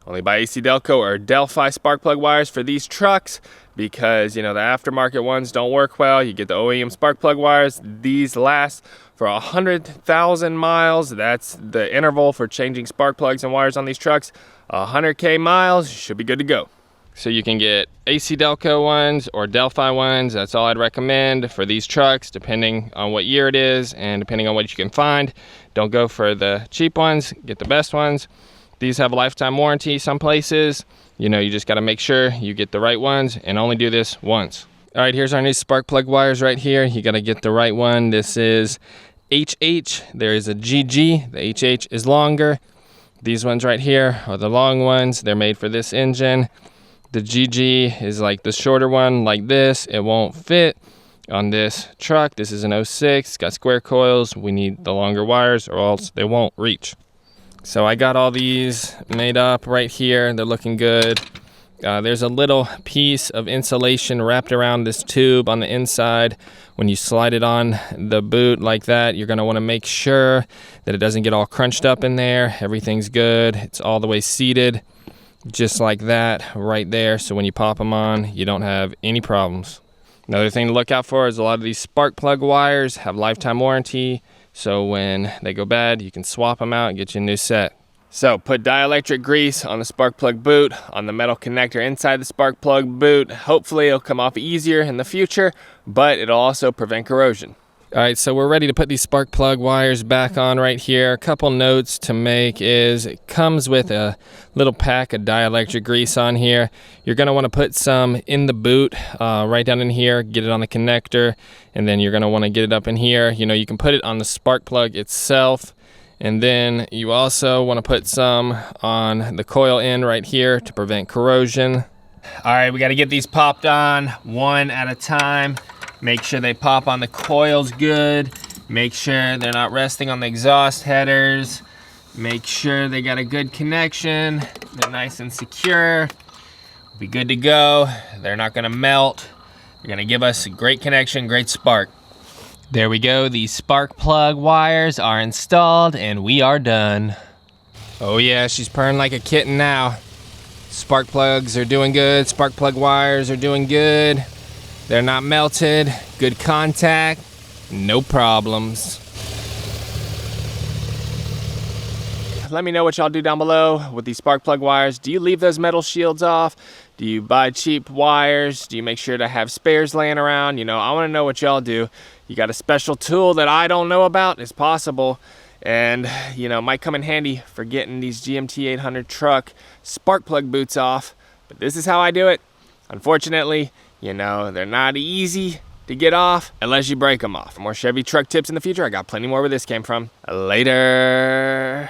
Only buy ACDelco or Delphi spark plug wires for these trucks because, you know, the aftermarket ones don't work well. You get the OEM spark plug wires. These last for 100,000 miles. That's the interval for changing spark plugs and wires on these trucks. 100K miles, should be good to go. So you can get ACDelco ones or Delphi ones. That's all I'd recommend for these trucks, depending on what year it is and depending on what you can find. Don't go for the cheap ones, get the best ones. These have a lifetime warranty some places. You know, you just gotta make sure you get the right ones and only do this once. All right, here's our new spark plug wires right here. You gotta get the right one. This is HH, there is a GG, the HH is longer. These ones right here are the long ones. They're made for this engine. The GG is like the shorter one, like this. It won't fit on this truck. This is an 06, it's got square coils. We need the longer wires or else they won't reach. So I got all these made up right here. They're looking good. There's a little piece of insulation wrapped around this tube on the inside. When you slide it on the boot like that, you're gonna wanna make sure that it doesn't get all crunched up in there. Everything's good. It's all the way seated, just like that right there. So when you pop them on, you don't have any problems. Another thing to look out for is a lot of these spark plug wires have lifetime warranty. So when they go bad, you can swap them out and get you a new set. So put dielectric grease on the spark plug boot, on the metal connector inside the spark plug boot. Hopefully it'll come off easier in the future, but it'll also prevent corrosion. All right, so we're ready to put these spark plug wires back on right here. A couple notes to make is it comes with a little pack of dielectric grease on here. You're gonna wanna put some in the boot, right down in here, get it on the connector, and then you're gonna wanna get it up in here. You know, you can put it on the spark plug itself, and then you also wanna put some on the coil end right here to prevent corrosion. All right, we gotta get these popped on one at a time. Make sure they pop on the coils good. Make sure they're not resting on the exhaust headers. Make sure they got a good connection. They're nice and secure. Be good to go. They're not gonna melt. They're gonna give us a great connection, great spark. There we go. These spark plug wires are installed and we are done. Oh yeah, she's purring like a kitten now. Spark plugs are doing good. Spark plug wires are doing good. They're not melted, good contact, no problems. Let me know what y'all do down below with these spark plug wires. Do you leave those metal shields off? Do you buy cheap wires? Do you make sure to have spares laying around? You know, I wanna know what y'all do. You got a special tool that I don't know about? It's possible. And, you know, it might come in handy for getting these GMT 800 truck spark plug boots off. But this is how I do it. Unfortunately, you know, they're not easy to get off unless you break them off. For more Chevy truck tips in the future, I got plenty more where this came from. Later.